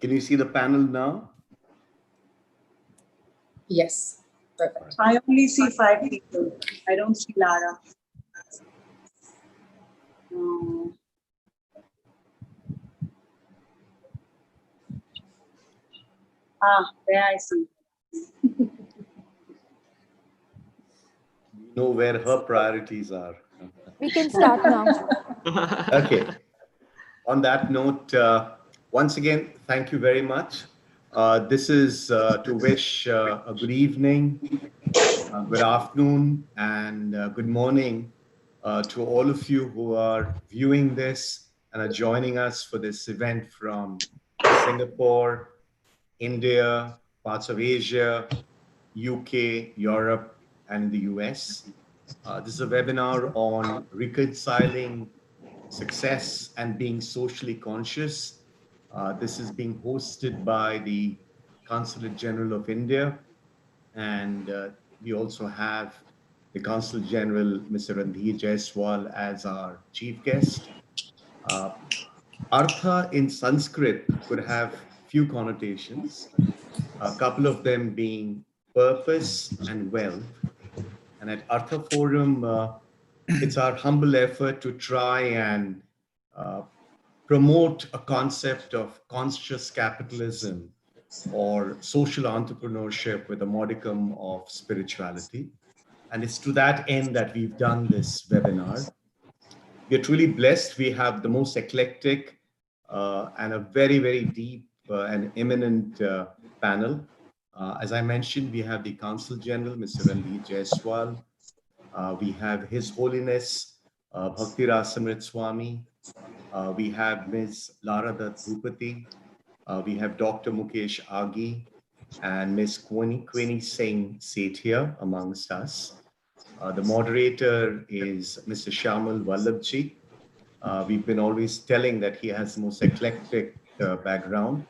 Can you see the panel now? Yes, perfect. I only see 5 people. I don't see Lara. There I see. You know where her priorities are. We can start now. Okay. On that note, once again, thank you very much. This is to wish a good evening, good afternoon, and good morning to all of you who are viewing this and are joining us for this event from Singapore, India, parts of Asia, UK, Europe, and the US. This is a webinar on reconciling success and being socially conscious. This is being hosted by the Consulate General of India, and we also have the Consul General, Mr. Randhir Jaiswal, as our chief guest. Artha in Sanskrit could have few connotations, a couple of them being purpose and wealth. And at Artha Forum, it's our humble effort to try and promote a concept of conscious capitalism or social entrepreneurship with a modicum of spirituality. And it's to that end that we've done this webinar. We're truly blessed. We have the most eclectic and a very, very deep and eminent panel. As I mentioned, we have the Consul General, Mr. Randhir Jaiswal. We have His Holiness, Bhakti Rasamrita Swami. We have Ms. Lara Bhupathi. We have Dr. Mukesh Aghi and Ms. Queenie Singh Sethia amongst us. The moderator is Mr. Shayamal Vallabhjee. We've been always telling that he has the most eclectic background.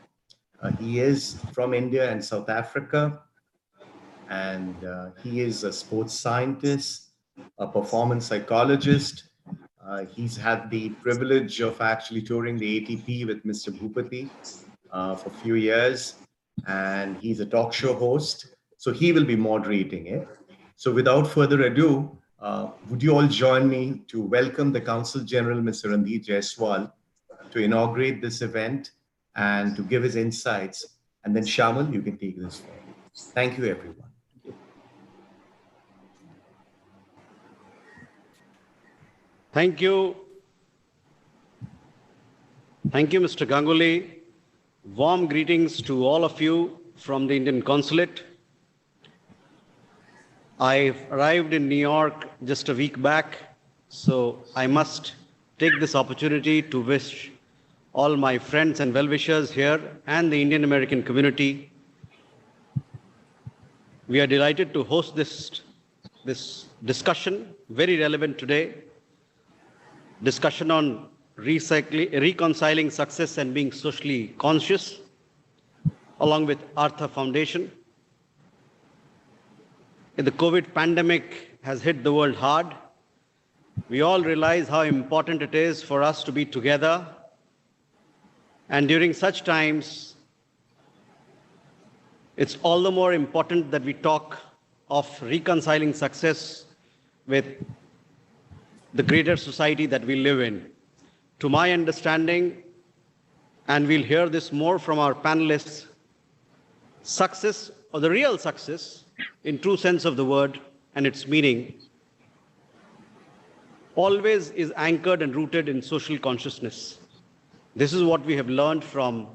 He is from India and South Africa, and he is a sports scientist, a performance psychologist. He's had the privilege of actually touring the ATP with Mr. Bhupathi for a few years, and he's a talk show host. So he will be moderating it. So without further ado, would you all join me to welcome the Consul General, Mr. Randhir Jaiswal, to inaugurate this event and to give his insights. And then Shayamal, you can take this forward. Thank you, everyone. Thank you, Thank you, Mr. Ganguly. Warm greetings to all of you from the Indian Consulate. I arrived in New York just a week back, so I must take this opportunity to wish all my friends and well-wishers here and the Indian American community. We are delighted to host this discussion, very relevant today, discussion on reconciling success and being socially conscious, along with Artha Foundation. The COVID pandemic has hit the world hard. We all realize how important it is for us to be together. And during such times, it's all the more important that we talk of reconciling success with the greater society that we live in. To my understanding, and we'll hear this more from our panelists, success, or the real success, in true sense of the word and its meaning, always is anchored and rooted in social consciousness. This is what we have learned from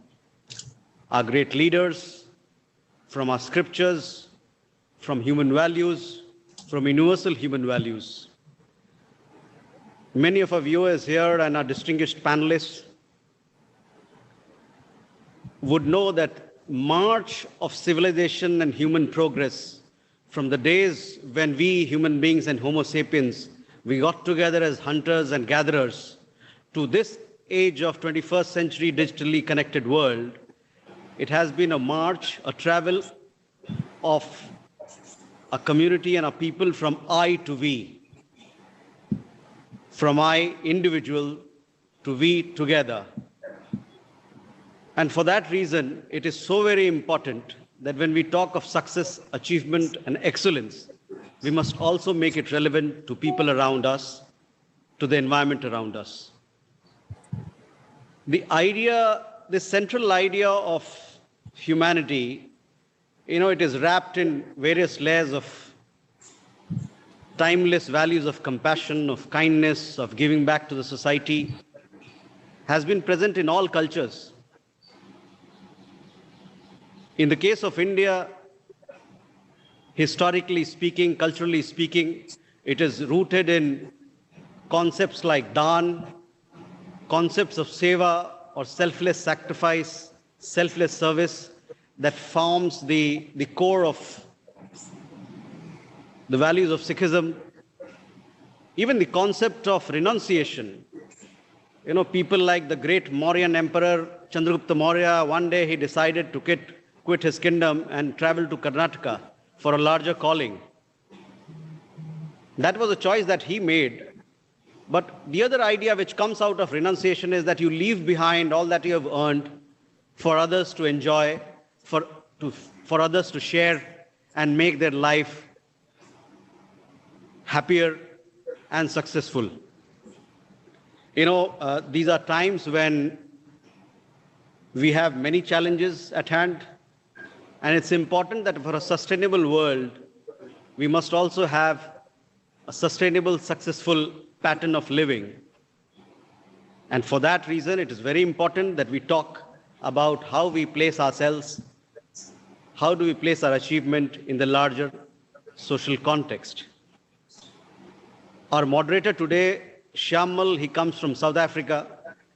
our great leaders, from our scriptures, from human values, from universal human values. Many of our viewers here and our distinguished panelists would know that march of civilization and human progress, from the days when we human beings and Homo sapiens, we got together as hunters and gatherers, to this age of 21st century digitally connected world, it has been a march, a travel of a community and a people from I to we. From I, individual, to we together. And for that reason, it is so very important that when we talk of success, achievement, and excellence, we must also make it relevant to people around us, to the environment around us. The central idea of humanity, it is wrapped in various layers of timeless values of compassion, of kindness, of giving back to the society, has been present in all cultures. In the case of India, historically speaking, culturally speaking, it is rooted in concepts like dhan, concepts of seva or selfless sacrifice, selfless service that forms the core of the values of Sikhism. Even the concept of renunciation. People like the great Mauryan emperor Chandragupta Maurya, one day he decided to quit his kingdom and travel to Karnataka for a larger calling. That was a choice that he made. But the other idea which comes out of renunciation is that you leave behind all that you have earned for others to enjoy, for others to share and make their life happier and successful. These are times when we have many challenges at hand, and it's important that for a sustainable world, we must also have a sustainable, successful pattern of living. And for that reason, it is very important that we talk about how we place ourselves, how do we place our achievement in the larger social context. Our moderator today, Shayamal, he comes from South Africa,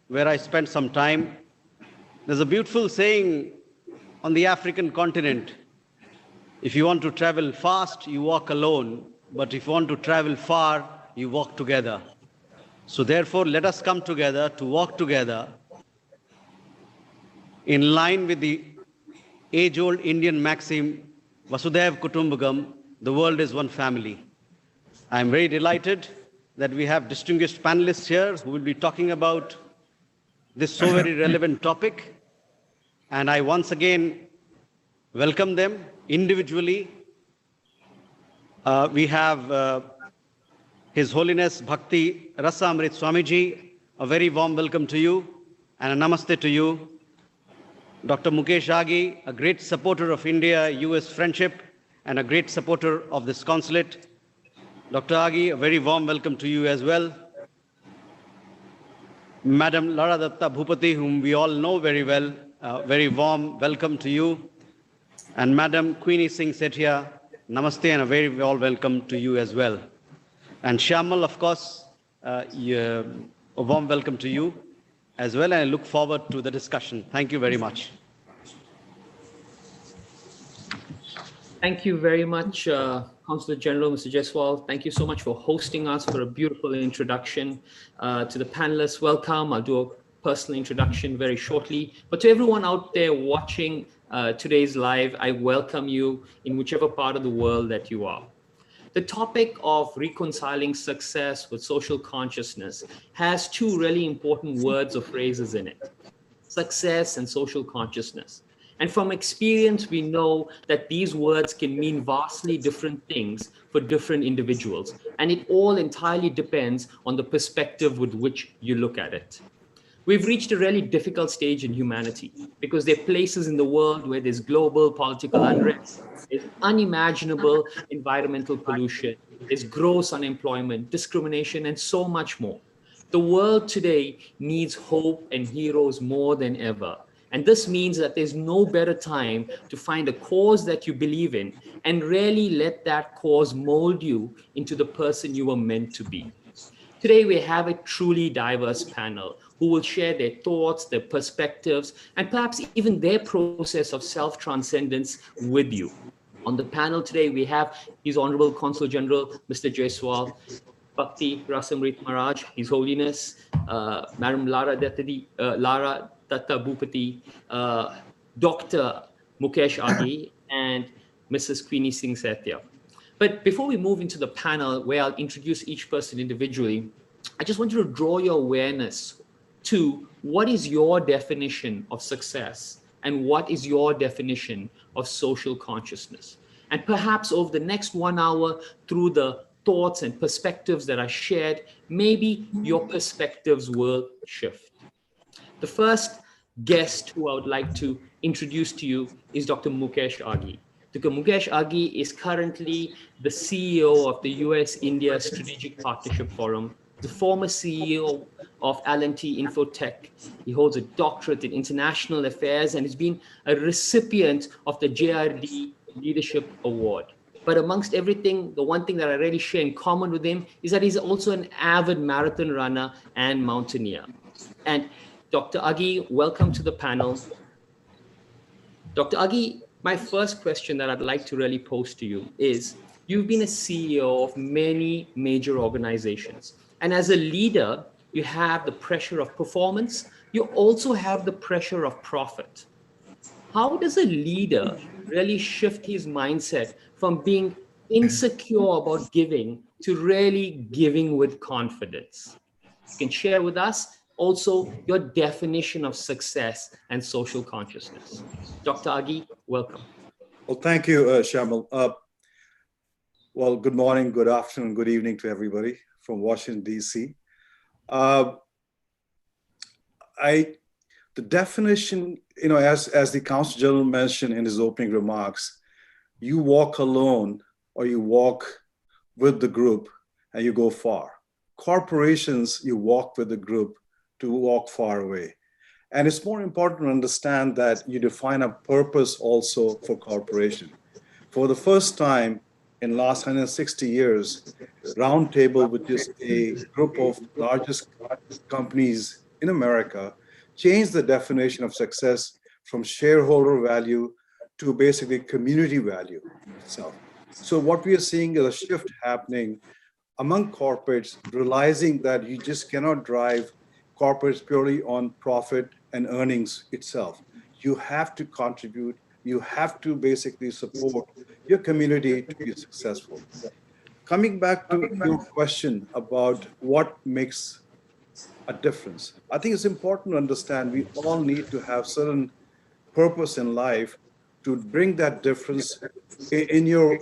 where I spent some time. There's a beautiful saying on the African continent: if you want to travel fast, you walk alone, but if you want to travel far, you walk together. So therefore, let us come together to walk together in line with the age-old Indian maxim, Vasudhaiva Kutumbakam, the world is one family. I'm very delighted that we have distinguished panelists here who will be talking about this so very relevant topic. And I once again welcome them individually. We have His Holiness Bhakti Rasamrita Swamiji, a very warm welcome to you and a namaste to you. Dr. Mukesh Aghi, a great supporter of India-US friendship and a great supporter of this consulate. Dr. Aghi, a very warm welcome to you as well. Madam Lara Dutta Bhupathi, whom we all know very well, very warm welcome to you. And Madam Queenie Singh Sethia, namaste and a very warm welcome to you as well. And Shayamal, of course, a warm welcome to you as well. And I look forward to the discussion. Thank you very much. Thank you very much, Consul General, Mr. Jaiswal. Thank you so much for hosting us, for a beautiful introduction. To the panelists, welcome. I'll do a personal introduction very shortly. But to everyone out there watching today's live, I welcome you in whichever part of the world that you are. The topic of reconciling success with social consciousness has two really important words or phrases in it: success and social consciousness. And from experience, we know that these words can mean vastly different things for different individuals. And it all entirely depends on the perspective with which you look at it. We've reached a really difficult stage in humanity because there are places in the world where there's global political unrest, there's unimaginable environmental pollution, there's gross unemployment, discrimination, and so much more. The world today needs hope and heroes more than ever. And this means that there's no better time to find a cause that you believe in and really let that cause mold you into the person you were meant to be. Today, we have a truly diverse panel who will share their thoughts, their perspectives, and perhaps even their process of self-transcendence with you. On the panel today, we have His Honorable Consul General, Mr. Jaiswal, Bhakti, Rasamrita Maharaj, His Holiness, Madam Lara Dutta Bhupathi, Dr. Mukesh Aghi, and Mrs. Queenie Singh Sethia. But before we move into the panel where I'll introduce each person individually, I just want you to draw your awareness to what is your definition of success and what is your definition of social consciousness. And perhaps over the next 1 hour, through the thoughts and perspectives that are shared, maybe your perspectives will shift. The first guest who I would like to introduce to you is Dr. Mukesh Aghi. Dr. Mukesh Aghi is currently the CEO of the US-India Strategic Partnership Forum, the former CEO of L&T Infotech. He holds a doctorate in international affairs and has been a recipient of the JRD Leadership Award. But amongst everything, the one thing that I really share in common with him is that he's also an avid marathon runner and mountaineer. And Dr. Aghi, welcome to the panel. Dr. Aghi, my first question that I'd like to really pose to you is, you've been a CEO of many major organizations. And as a leader, you have the pressure of performance. You also have the pressure of profit. How does a leader really shift his mindset from being insecure about giving to really giving with confidence? You can share with us also your definition of success and social consciousness. Dr. Aghi, welcome. Well, thank you, Shayamal. Well, good morning, good afternoon, good evening to everybody from Washington, D.C. The definition, as the Consul General mentioned in his opening remarks, you walk alone or you walk with the group and you go far. Corporations, you walk with the group to walk far away. And it's more important to understand that you define a purpose also for corporation. For the first time in last 160 years, Roundtable, which is a group of largest companies in America, changed the definition of success from shareholder value to basically community value itself. So what we are seeing is a shift happening among corporates, realizing that you just cannot drive corporates purely on profit and earnings itself. You have to contribute, you have to basically support your community to be successful. Coming back to your question about what makes a difference, I think it's important to understand we all need to have certain purpose in life to bring that difference in your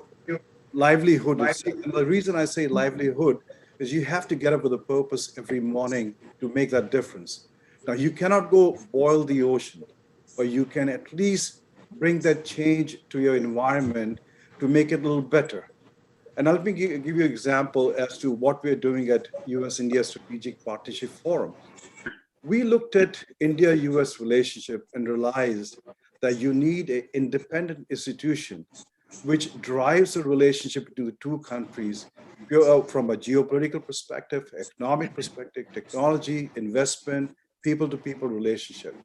livelihood. And the reason I say livelihood is you have to get up with a purpose every morning to make that difference. Now, you cannot go boil the ocean, but you can at least bring that change to your environment to make it a little better. And let me give you an example as to what we're doing at US-India Strategic Partnership Forum. we looked at India-US relationship and realized that you need an independent institution which drives the relationship between the two countries from a geopolitical perspective, economic perspective, technology, investment, people-to-people relationship.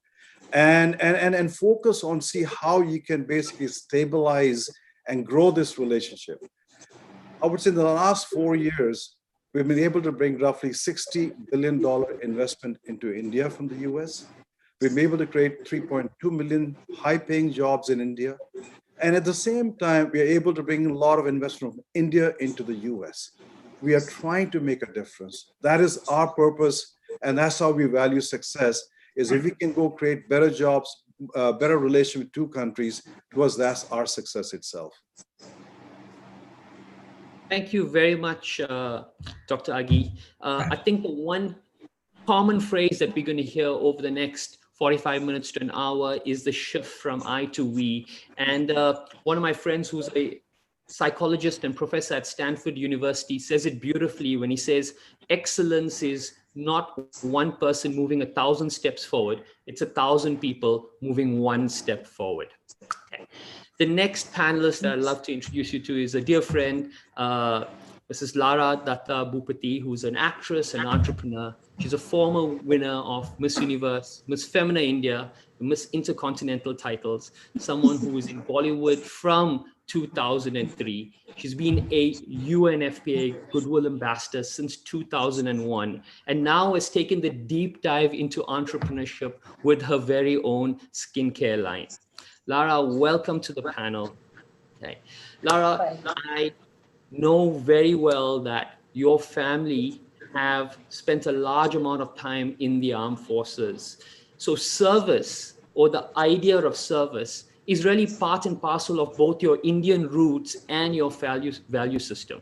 And focus on see how you can basically stabilize and grow this relationship. I would say in the last 4 years, we've been able to bring roughly $60 billion investment into India from the US. We've been able to create 3.2 million high-paying jobs in India. And at the same time, we are able to bring a lot of investment from India into the US. We are trying to make a difference. That is our purpose. And that's how we value success, is if we can go create better jobs, better relation with two countries, to us, that's our success itself. Thank you very much, Dr. Aghi. I think the one common phrase that we're going to hear over the next 45 minutes to an hour is the shift from I to we. And one of my friends who's a psychologist and professor at Stanford University says it beautifully when he says, excellence is not one person moving 1,000 steps forward, it's 1,000 people moving one step forward. Okay. The next panelist that I'd love to introduce you to is a dear friend, Mrs. Lara Dutta Bhupathi, who's an actress and entrepreneur. She's a former winner of Miss Universe, Miss Femina India, Miss Intercontinental titles, someone who is in Bollywood from 2003. She's been a UNFPA Goodwill Ambassador since 2001, and now has taken the deep dive into entrepreneurship with her very own skincare line. Lara, welcome to the panel. Okay. Lara, I know very well that your family have spent a large amount of time in the armed forces. So service, or the idea of service, is really part and parcel of both your Indian roots and your value system.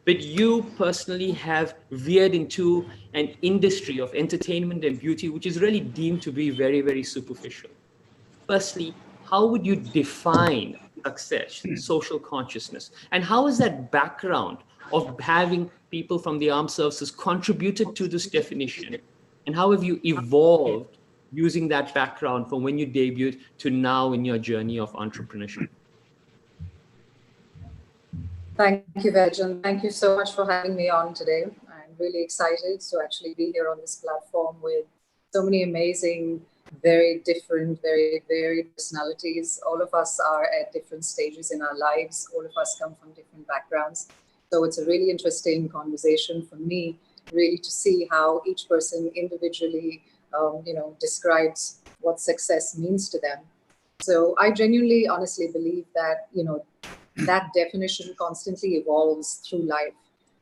But you personally have veered into an industry of entertainment and beauty, which is really deemed to be very, very superficial. Firstly, how would you define success, social consciousness? And how is that background of having people from the armed services contributed to this definition? And how have you evolved using that background from when you debuted to now in your journey of entrepreneurship? Thank you, Vajan. Thank you so much for having me on today. I'm really excited to actually be here on this platform with so many amazing, very different, very varied personalities. All of us are at different stages in our lives. All of us come from different backgrounds. So it's a really interesting conversation for me, really to see how each person individually, describes what success means to them. So I genuinely, honestly believe that, that definition constantly evolves through life.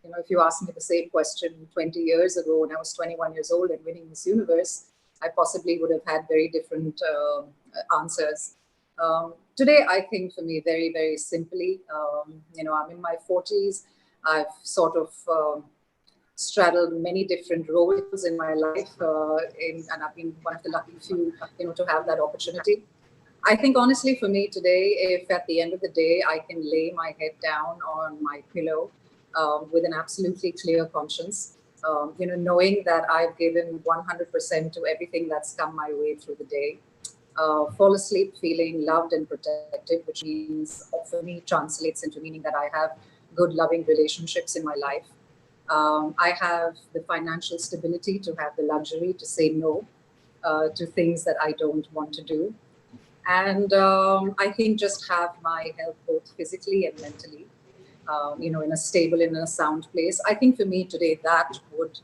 If you asked me the same question 20 years ago when I was 21 years old and winning Miss Universe, I possibly would have had very different answers. Today, I think for me, very, very simply, I'm in my 40s. I've sort of straddled many different roles in my life, and I've been one of the lucky few, to have that opportunity. I think honestly for me today, if at the end of the day, I can lay my head down on my pillow with an absolutely clear conscience, knowing that I've given 100% to everything that's come my way through the day, fall asleep feeling loved and protected, which means for me translates into meaning that I have good, loving relationships in my life. I have the financial stability to have the luxury to say no to things that I don't want to do. And I think just have my health both physically and mentally, in a stable, in a sound place. I think for me today, that would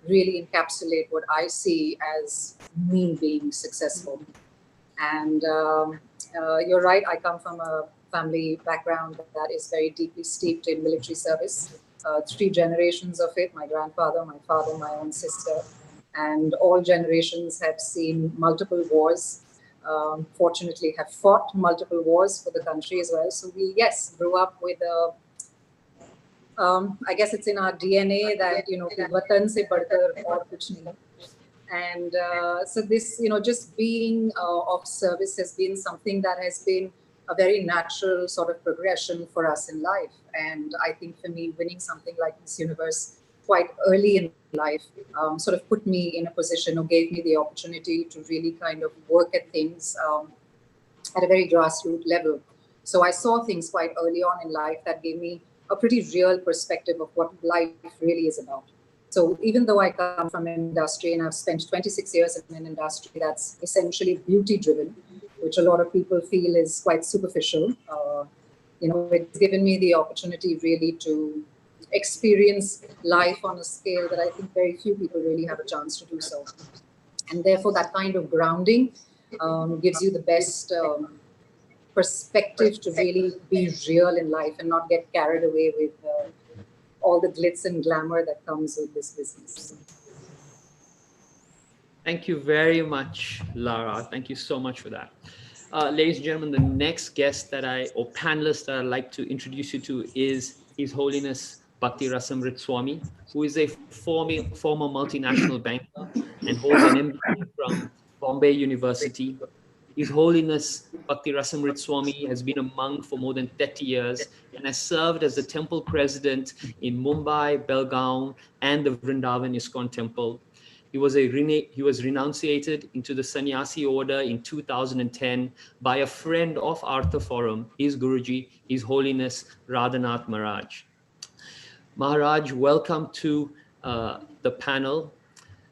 really encapsulate what I see as me being successful. And you're right, I come from a family background that is very deeply steeped in military service. 3 generations of it, my grandfather, my father, my own sister, and all generations have seen multiple wars. Fortunately have fought multiple wars for the country as well. So we, yes, grew up with I guess it's in our DNA that, vatan se badhkar aur kuch nahi. And so this, just being of service has been something that has been a very natural sort of progression for us in life. And I think for me, winning something like Miss Universe quite early in life sort of put me in a position or gave me the opportunity to really kind of work at things at a very grassroots level. So I saw things quite early on in life that gave me a pretty real perspective of what life really is about. So even though I come from an industry and I've spent 26 years in an industry that's essentially beauty driven, which a lot of people feel is quite superficial, it's given me the opportunity really to experience life on a scale that I think very few people really have a chance to do so. And therefore that kind of grounding gives you the best perspective to really be real in life and not get carried away with all the glitz and glamour that comes with this business. Thank you very much, Lara. Thank you so much for that. Ladies and gentlemen, the next guest or panelist that I'd like to introduce you to is His Holiness Bhakti Rasamrita Swami, who is a former multinational banker and holds an MBA from Bombay University. His Holiness Bhakti Rasamrita Swami has been a monk for more than 30 years and has served as the temple president in Mumbai, Belgaum, and the Vrindavan ISKCON temple. He was renunciated into the sannyasi order in 2010 by a friend of Artha Forum, his Guruji, His Holiness Radhanath Maharaj. Maharaj, welcome to the panel.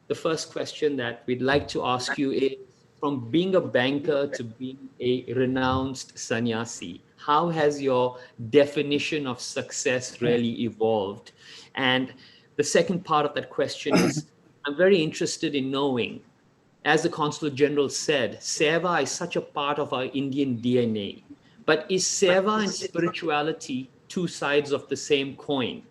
The first question that we'd like to ask you is, from being a banker to being a renounced sannyasi, how has your definition of success really evolved? And the second part of that question is, I'm very interested in knowing, as the Consul General said, Seva is such a part of our Indian DNA. But is Seva and spirituality two sides of the same coin?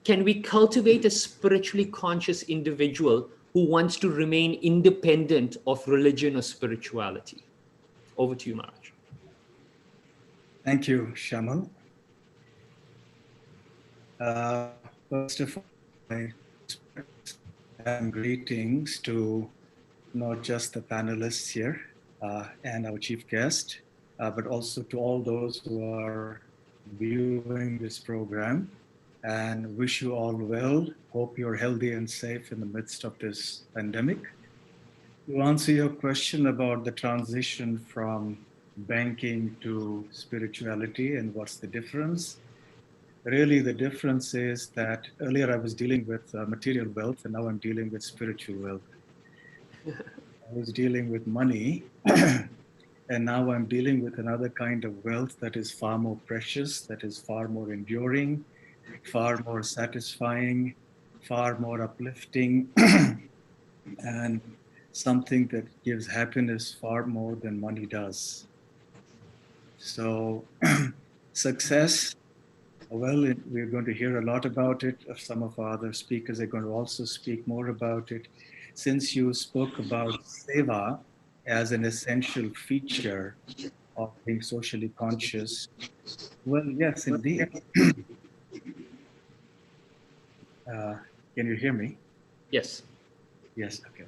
Can we cultivate a spiritually conscious individual who wants to remain independent of religion or spirituality? Over to you, Maharaj. Thank you, Shayamal. First of all, and greetings to not just the panelists here and our chief guest, but also to all those who are viewing this program, and wish you all well. Hope you're healthy and safe in the midst of this pandemic. To answer your question about the transition from banking to spirituality and what's the difference, really the difference is that earlier I was dealing with material wealth and now I'm dealing with spiritual wealth. I was dealing with money and now I'm dealing with another kind of wealth that is far more precious, that is far more enduring, far more satisfying, far more uplifting, and something that gives happiness far more than money does. So success, well, we're going to hear a lot about it. Some of our other speakers are going to also speak more about it. Since you spoke about seva as an essential feature of being socially conscious, well, yes, indeed. Can you hear me? Yes. Yes, okay.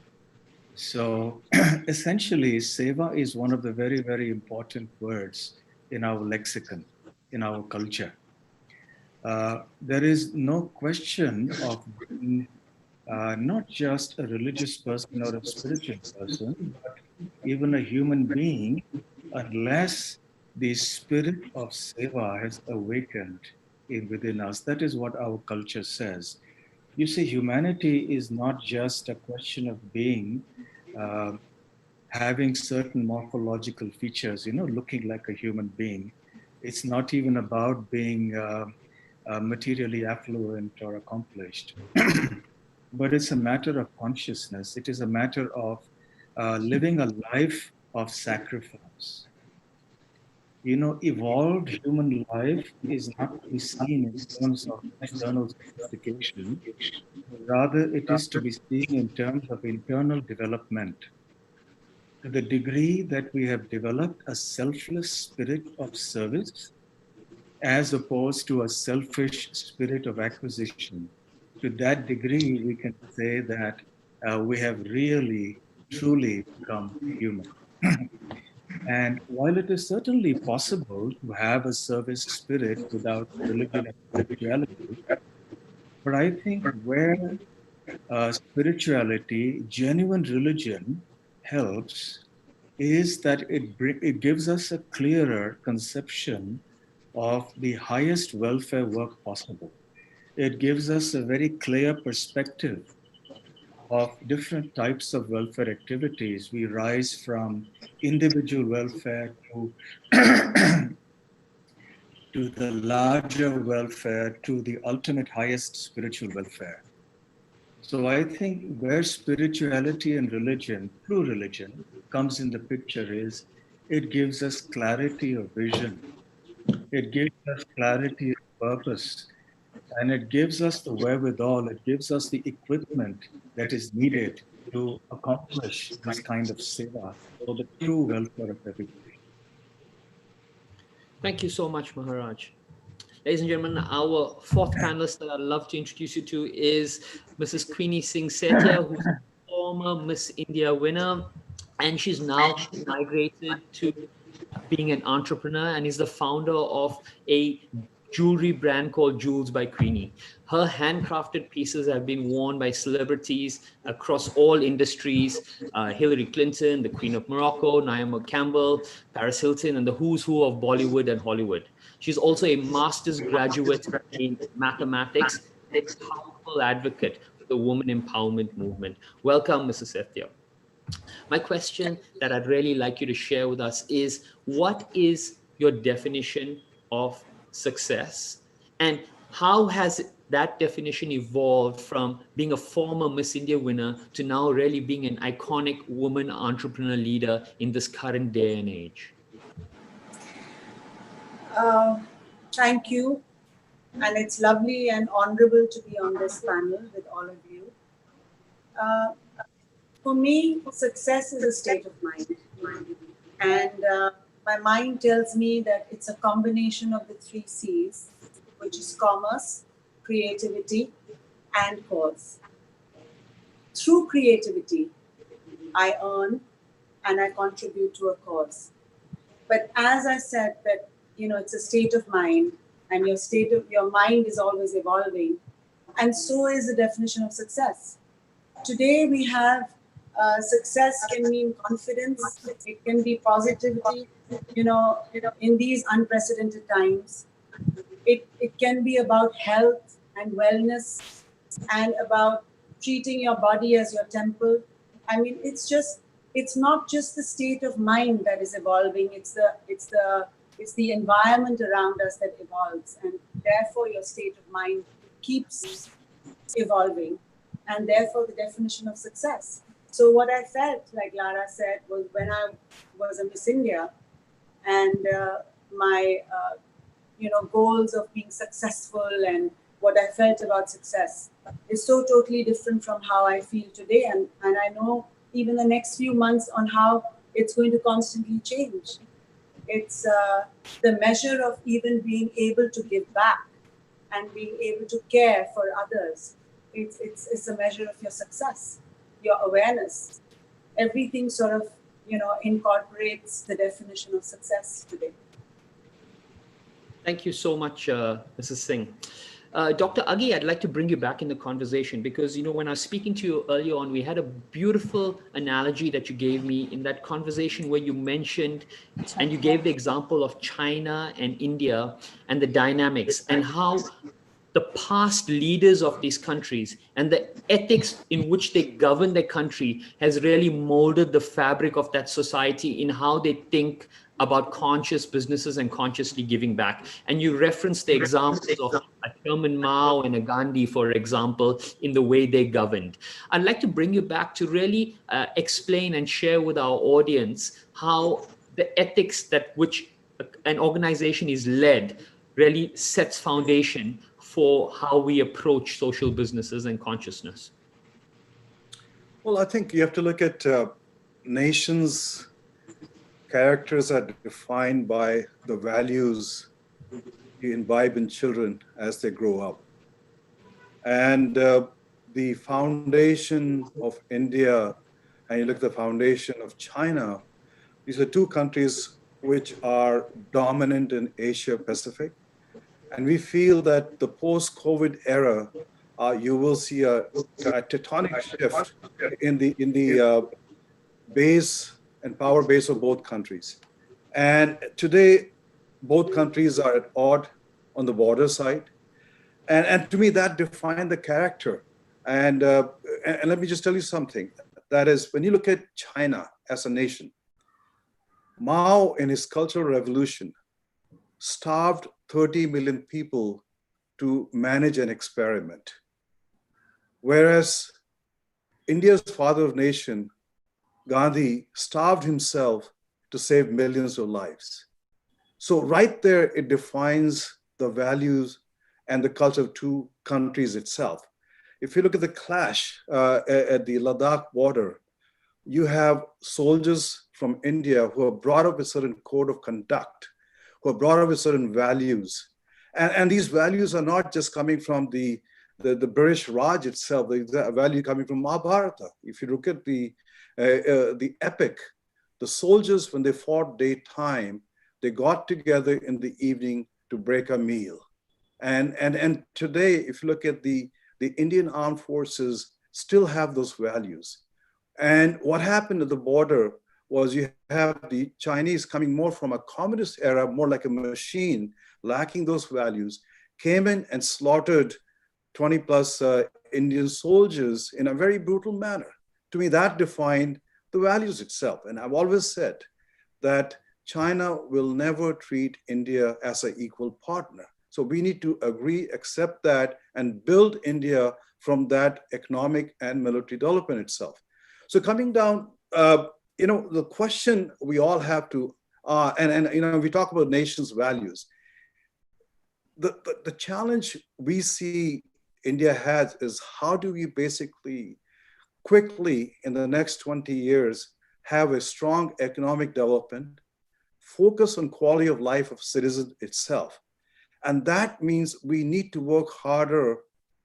So essentially, seva is one of the very, very important words in our lexicon, in our culture. There is no question of being not just a religious person or a spiritual person, but even a human being, unless the spirit of seva has awakened within us. That is what our culture says. You see, humanity is not just a question of being, having certain morphological features, looking like a human being. It's not even about being materially affluent or accomplished, but it's a matter of consciousness. It is a matter of living a life of sacrifice. Evolved human life is not to be seen in terms of external sophistication. Rather, it is to be seen in terms of internal development. To the degree that we have developed a selfless spirit of service, as opposed to a selfish spirit of acquisition, to that degree, we can say that we have really, truly become human. And while it is certainly possible to have a service spirit without religion and spirituality, But I think where spirituality, genuine religion helps is that it gives us a clearer conception of the highest welfare work possible. It gives us a very clear perspective of different types of welfare activities. We rise from individual welfare to, to the larger welfare, to the ultimate highest spiritual welfare. So I think where spirituality and religion, true religion, comes in the picture is it gives us clarity of vision. It gives us clarity of purpose. And it gives us the wherewithal, it gives us the equipment that is needed to accomplish this kind of seva for the true welfare of everybody. Thank you so much, Maharaj. Ladies and gentlemen, our fourth panelist that I'd love to introduce you to is Mrs. Queenie Singh Sethia, who's a former Miss India winner, and she's now migrated to being an entrepreneur and is the founder of a jewelry brand called Jewels by Queenie. Her handcrafted pieces have been worn by celebrities across all industries, Hillary Clinton, the Queen of Morocco, Naomi Campbell, Paris Hilton, and the who's who of Bollywood and Hollywood. She's also a master's graduate in mathematics and a powerful advocate for the woman empowerment movement. Welcome, Mrs. Sethia. My question that I'd really like you to share with us is, what is your definition of success? And how has that definition evolved from being a former Miss India winner to now really being an iconic woman entrepreneur leader in this current day and age? Thank you. And it's lovely and honorable to be on this panel with all of you. For me, success is a state of mind. And my mind tells me that it's a combination of the 3 C's, which is commerce, creativity, and cause. Through creativity, I earn and I contribute to a cause. But as I said, that it's a state of mind, and your mind is always evolving, and so is the definition of success. Today we have success can mean confidence, it can be positivity, in these unprecedented times. It can be about health and wellness and about treating your body as your temple. I mean, it's not just the state of mind that is evolving, it's the environment around us that evolves, and therefore your state of mind keeps evolving, and therefore the definition of success. So what I felt, like Lara said, was when I was a Miss India, and my goals of being successful and what I felt about success is so totally different from how I feel today, and I know even the next few months on how it's going to constantly change. It's the measure of even being able to give back and being able to care for others. It's a measure of your success, your awareness. Everything sort of, incorporates the definition of success today. Thank you so much, Mrs. Singh. Dr. Aghi, I'd like to bring you back in the conversation because, when I was speaking to you earlier on, we had a beautiful analogy that you gave me in that conversation where you mentioned and you gave the example of China and India and the dynamics and how the past leaders of these countries and the ethics in which they govern their country has really molded the fabric of that society in how they think about conscious businesses and consciously giving back. And you referenced the examples of a Chairman Mao and a Gandhi, for example, in the way they governed. I'd like to bring you back to really explain and share with our audience how the ethics that which an organization is led really sets foundation for how we approach social businesses and consciousness. Well, I think you have to look at nations. Characters are defined by the values you imbibe in children as they grow up. And the foundation of India, and you look at the foundation of China, these are 2 countries which are dominant in Asia Pacific. And we feel that the post-COVID era you will see a tectonic shift in the base and power base of both countries. And today, both countries are at odds on the border side. And to me, that defined the character. And let me just tell you something. That is, when you look at China as a nation, Mao in his Cultural Revolution starved 30 million people to manage an experiment. Whereas India's father of nation, Gandhi, starved himself to save millions of lives. So right there, it defines the values and the culture of two countries itself. If you look at the clash at the Ladakh border, you have soldiers from India who are brought up with certain code of conduct, who are brought up with certain values. And these values are not just coming from the British Raj itself, the value coming from Mahabharata. If you look at the epic, the soldiers, when they fought daytime, they got together in the evening to break a meal. And today, if you look at the Indian armed forces, still have those values. And what happened at the border was you have the Chinese coming more from a communist era, more like a machine, lacking those values, came in and slaughtered 20 plus Indian soldiers in a very brutal manner. To me, that defined the values itself. And I've always said that China will never treat India as an equal partner. So we need to agree, accept that, and build India from that economic and military development itself. So coming down, the question we all have to, we talk about nations' values. The challenge we see India has is how do we basically quickly in the next 20 years have a strong economic development, focus on quality of life of citizens itself. And that means we need to work harder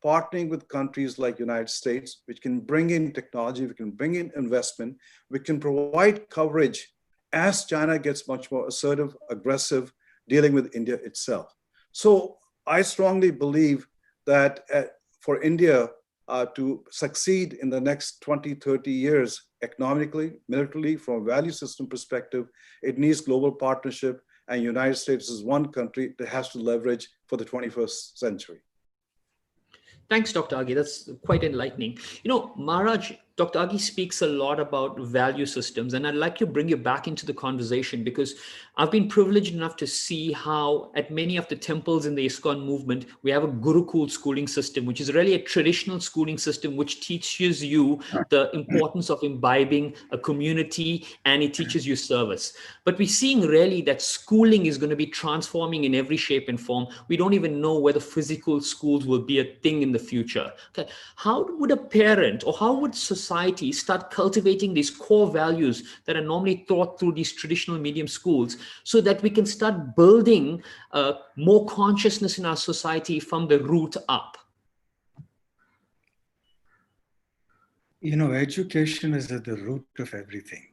partnering with countries like United States, which can bring in technology, we can bring in investment, we can provide coverage as China gets much more assertive, aggressive, dealing with India itself. So I strongly believe that for India to succeed in the next 20, 30 years, economically, militarily, from a value system perspective, it needs global partnership, and United States is one country that has to leverage for the 21st century. Thanks, Dr. Aghi. That's quite enlightening. Maharaj, Dr. Aghi speaks a lot about value systems, and I'd like to bring you back into the conversation because I've been privileged enough to see how at many of the temples in the ISKCON movement, we have a Gurukul schooling system, which is really a traditional schooling system which teaches you the importance of imbibing a community, and it teaches you service. But we're seeing really that schooling is going to be transforming in every shape and form. We don't even know whether physical schools will be a thing in the future. Okay, how would a parent or how would society start cultivating these core values that are normally taught through these traditional medium schools so that we can start building more consciousness in our society from the root up? Education is at the root of everything.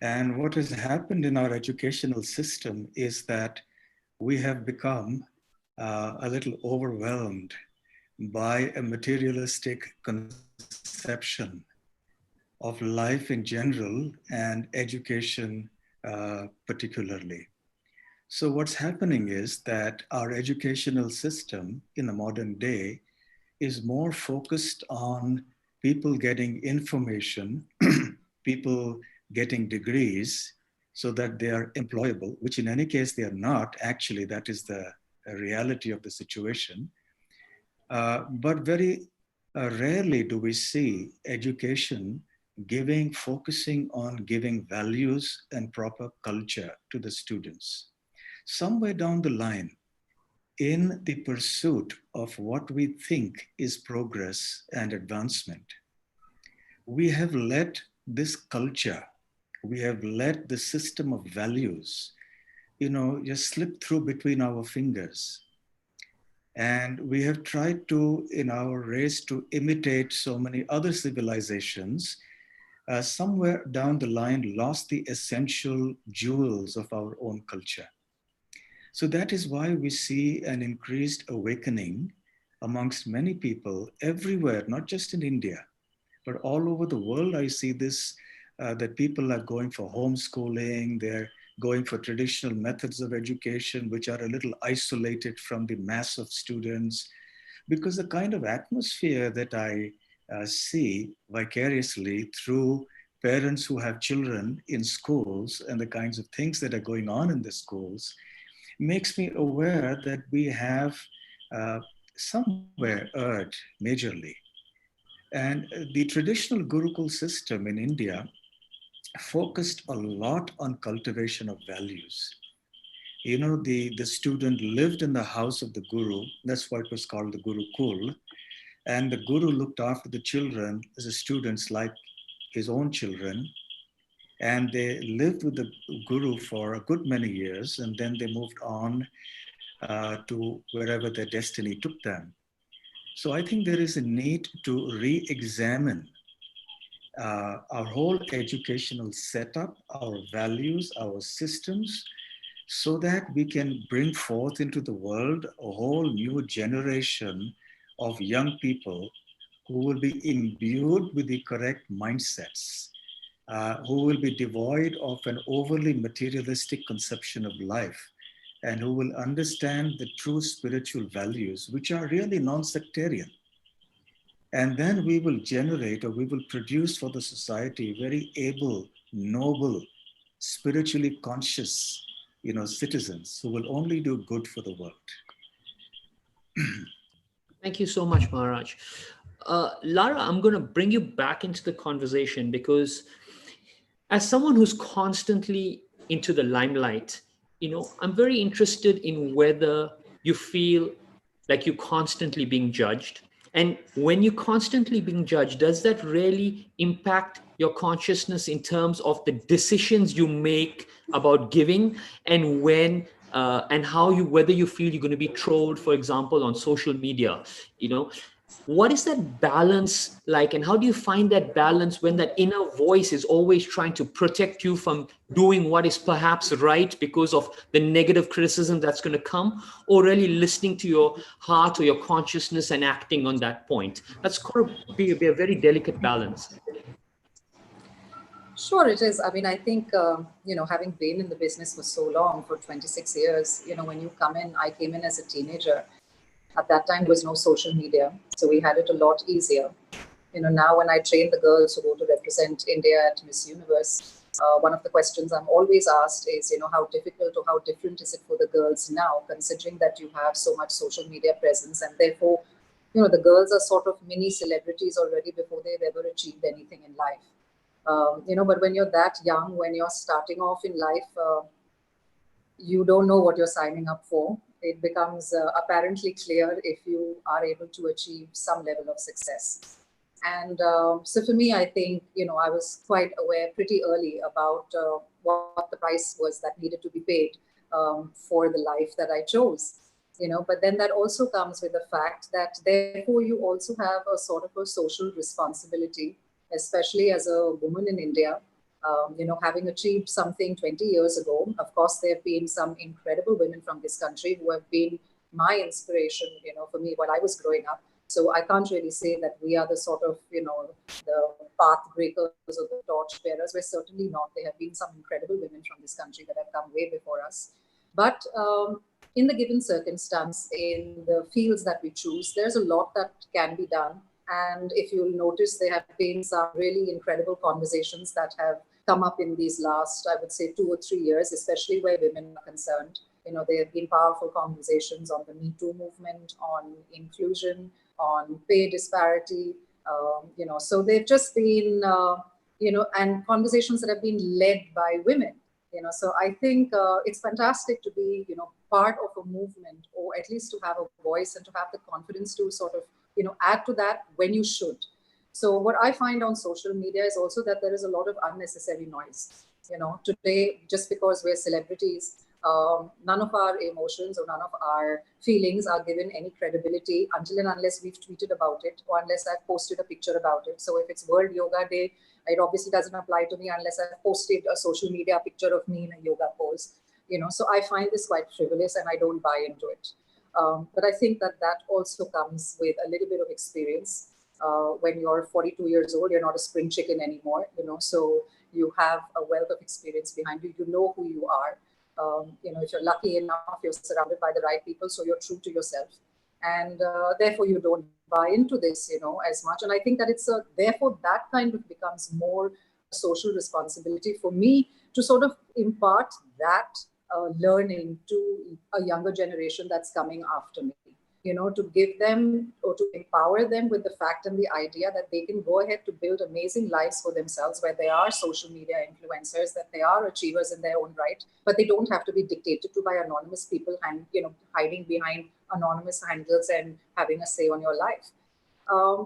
And what has happened in our educational system is that we have become a little overwhelmed by a materialistic conception of life in general and education particularly. So what's happening is that our educational system in the modern day is more focused on people getting information, people getting degrees so that they are employable, which in any case they are not. Actually, that is the reality of the situation. But very rarely do we see education focusing on giving values and proper culture to the students. Somewhere down the line, in the pursuit of what we think is progress and advancement, we have let this culture, we have let the system of values, just slip through between our fingers. And we have tried to, in our race to imitate so many other civilizations, somewhere down the line lost the essential jewels of our own culture. So that is why we see an increased awakening amongst many people everywhere, not just in India, but all over the world. I see this, that people are going for homeschooling, they're going for traditional methods of education, which are a little isolated from the mass of students, because the kind of atmosphere that I see vicariously through parents who have children in schools and the kinds of things that are going on in the schools makes me aware that we have somewhere erred majorly. And the traditional Gurukul system in India focused a lot on cultivation of values. You know, the student lived in the house of the Guru. That's why it was called the Gurukul. And the Guru looked after the children, the students, like his own children. And they lived with the Guru for a good many years. And then they moved on to wherever their destiny took them. So I think there is a need to re-examine our whole educational setup, our values, our systems, so that we can bring forth into the world a whole new generation of young people who will be imbued with the correct mindsets, who will be devoid of an overly materialistic conception of life, and who will understand the true spiritual values, which are really non-sectarian. And then we will generate, or we will produce for the society, very able, noble, spiritually conscious, citizens who will only do good for the world. Thank you so much, Maharaj. Lara, I'm going to bring you back into the conversation, because as someone who's constantly into the limelight, I'm very interested in whether you feel like you're constantly being judged. And when you're constantly being judged, does that really impact your consciousness in terms of the decisions you make about giving, and when and how whether you feel you're going to be trolled, for example, on social media? What is that balance like, and how do you find that balance when that inner voice is always trying to protect you from doing what is perhaps right because of the negative criticism that's going to come, or really listening to your heart or your consciousness and acting on that point? That's got to be a very delicate balance. Sure, it is. I mean, I think, having been in the business for so long, for 26 years, when you come in, I came in as a teenager. At that time, there was no social media, so we had it a lot easier. Now when I train the girls who go to represent India at Miss Universe, one of the questions I'm always asked is, how difficult or how different is it for the girls now, considering that you have so much social media presence, and therefore, the girls are sort of mini celebrities already before they've ever achieved anything in life. But when you're that young, when you're starting off in life, you don't know what you're signing up for. It becomes apparently clear if you are able to achieve some level of success. And so for me, I think, I was quite aware pretty early about what the price was that needed to be paid for the life that I chose. But then that also comes with the fact that therefore you also have a sort of a social responsibility, especially as a woman in India. Having achieved something 20 years ago, of course, there have been some incredible women from this country who have been my inspiration, for me while I was growing up. So I can't really say that we are the sort of, the path breakers or the torch bearers. We're certainly not. There have been some incredible women from this country that have come way before us. But in the given circumstance, in the fields that we choose, there's a lot that can be done. And if you'll notice, there have been some really incredible conversations that have come up in these last, I would say, 2 or 3 years, especially where women are concerned. There have been powerful conversations on the Me Too movement, on inclusion, on pay disparity. So they've just been, and conversations that have been led by women. So I think it's fantastic to be, part of a movement, or at least to have a voice and to have the confidence to sort of, add to that when you should. So what I find on social media is also that there is a lot of unnecessary noise. Today, just because we're celebrities, none of our emotions or none of our feelings are given any credibility until and unless we've tweeted about it, or unless I've posted a picture about it. So if it's World Yoga Day, it obviously doesn't apply to me unless I've posted a social media picture of me in a yoga pose. So I find this quite frivolous and I don't buy into it. But I think that that also comes with a little bit of experience. When you're 42 years old, you're not a spring chicken anymore, so you have a wealth of experience behind you. You know who you are. If you're lucky enough, you're surrounded by the right people, so you're true to yourself. And therefore, you don't buy into this, as much. And I think that therefore, that kind of becomes more social responsibility for me to sort of impart that learning to a younger generation that's coming after me. To give them or to empower them with the fact and the idea that they can go ahead to build amazing lives for themselves, where they are social media influencers, that they are achievers in their own right, but they don't have to be dictated to by anonymous people and, hiding behind anonymous handles and having a say on your life.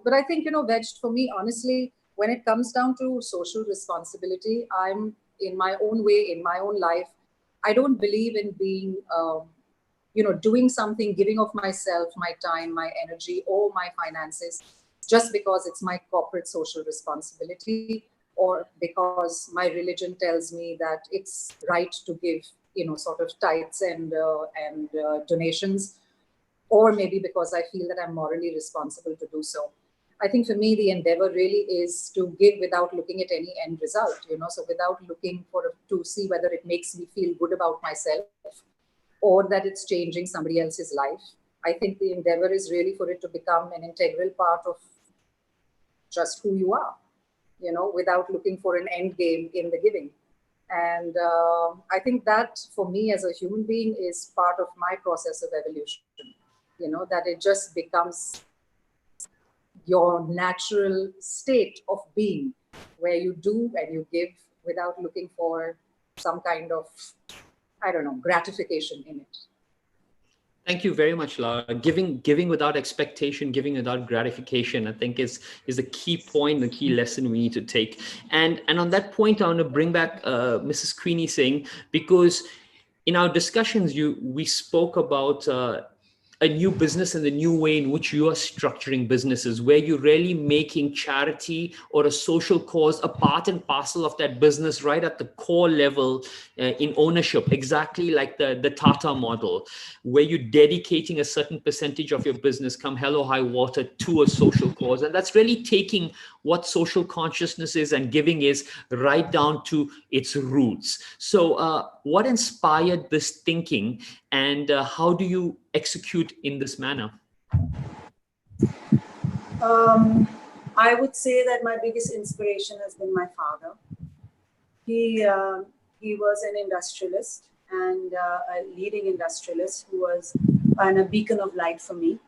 But I think, Veg, for me, honestly, when it comes down to social responsibility, I'm in my own way, in my own life, I don't believe in being doing something, giving of myself, my time, my energy, or my finances, just because it's my corporate social responsibility, or because my religion tells me that it's right to give, sort of tithes and donations, or maybe because I feel that I'm morally responsible to do so. I think for me, the endeavor really is to give without looking at any end result, so without looking to see whether it makes me feel good about myself, or that it's changing somebody else's life. I think the endeavor is really for it to become an integral part of just who you are, without looking for an end game in the giving. And I think that for me as a human being is part of my process of evolution, that it just becomes your natural state of being, where you do and you give without looking for some kind of, gratification in it. Thank you very much, Lara. Giving without expectation, giving without gratification, I think is a key point, the key lesson we need to take. And on that point, I want to bring back Mrs. Queenie Singh, because in our discussions, we spoke about a new business and the new way in which you are structuring businesses, where you're really making charity or a social cause a part and parcel of that business right at the core level in ownership, exactly like the Tata model, where you're dedicating a certain percentage of your business, come hell or high water, to a social cause. And that's really taking what social consciousness is and giving is right down to its roots. So what inspired this thinking, and how do you execute in this manner? I would say that my biggest inspiration has been my father. He was an industrialist, and a leading industrialist who was a beacon of light for me.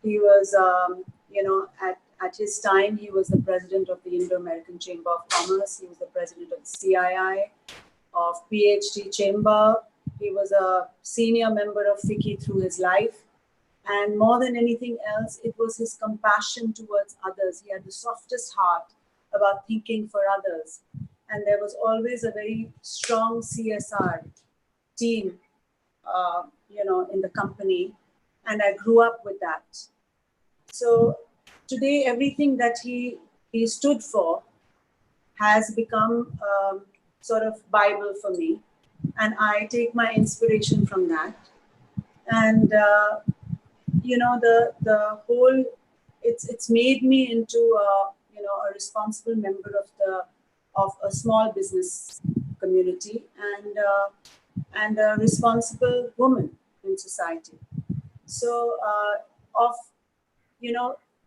He was, at his time, he was the president of the Indo-American Chamber of Commerce. He was the president of the CII, of PhD Chamber. He was a senior member of FICCI through his life. And more than anything else, it was his compassion towards others. He had the softest heart about thinking for others. And there was always a very strong CSR team, in the company. And I grew up with that. So today, everything that he stood for has become sort of Bible for me. And I take my inspiration from that. And, the whole, it's made me into a responsible member of a small business community, and a responsible woman in society. So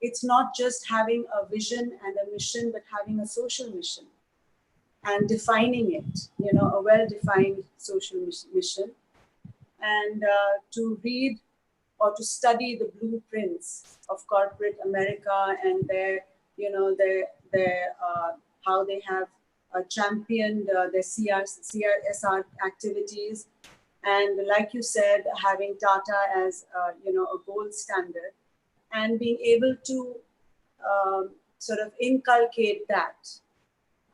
it's not just having a vision and a mission, but having a social mission and defining it, a well-defined social mission, and to read or to study the blueprints of corporate America and their how they have championed their CSR activities. And like you said, having Tata as a gold standard, and being able to sort of inculcate that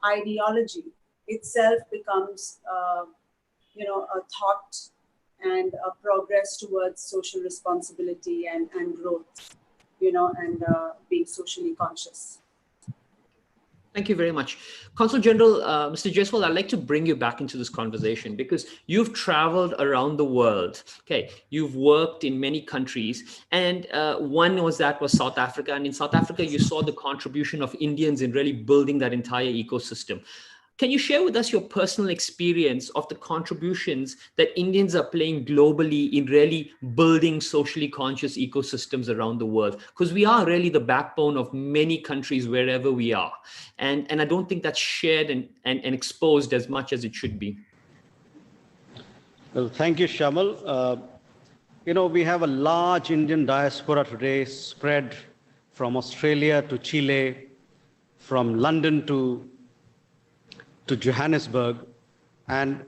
ideology itself becomes a thought and a progress towards social responsibility and growth, and being socially conscious. Thank you very much. Consul General, Mr. Jaiswal, I'd like to bring you back into this conversation because you've traveled around the world. Okay, you've worked in many countries, and one was South Africa. And in South Africa, you saw the contribution of Indians in really building that entire ecosystem. Can you share with us your personal experience of the contributions that Indians are playing globally in really building socially conscious ecosystems around the world? Because we are really the backbone of many countries wherever we are. And I don't think that's shared and exposed as much as it should be. Well, thank you, Shayamal. We have a large Indian diaspora today spread from Australia to Chile, from London to Johannesburg, and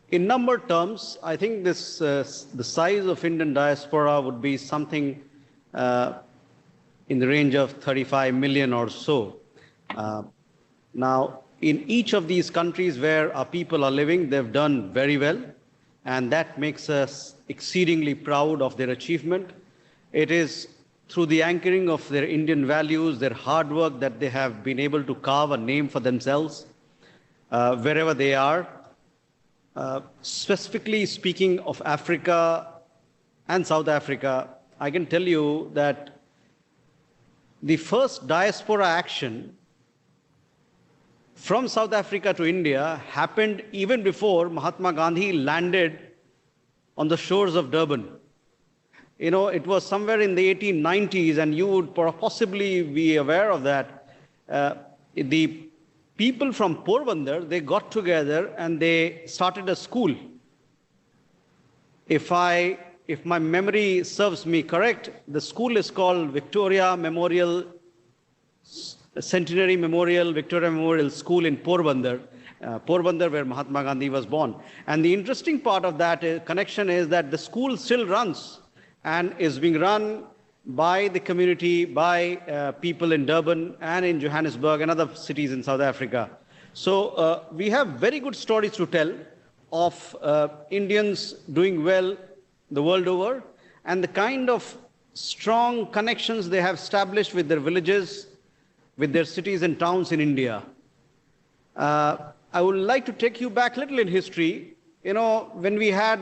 in number terms, I think this the size of Indian diaspora would be something in the range of 35 million or so. Now, in each of these countries where our people are living, they've done very well, and that makes us exceedingly proud of their achievement. It is through the anchoring of their Indian values, their hard work, that they have been able to carve a name for themselves wherever they are. Specifically speaking of Africa and South Africa, I can tell you that the first diaspora action from South Africa to India happened even before Mahatma Gandhi landed on the shores of Durban. It was somewhere in the 1890s, and you would possibly be aware of that. The people from Porbandar, they got together and they started a school. If my memory serves me correct, the school is called Victoria Memorial, Centenary Memorial, Victoria Memorial School in Porbandar, where Mahatma Gandhi was born. And the interesting part of that connection is that the school still runs and is being run by the community, by people in Durban and in Johannesburg and other cities in South Africa. So we have very good stories to tell of Indians doing well the world over, and the kind of strong connections they have established with their villages, with their cities and towns in India. I would like to take you back a little in history. When we had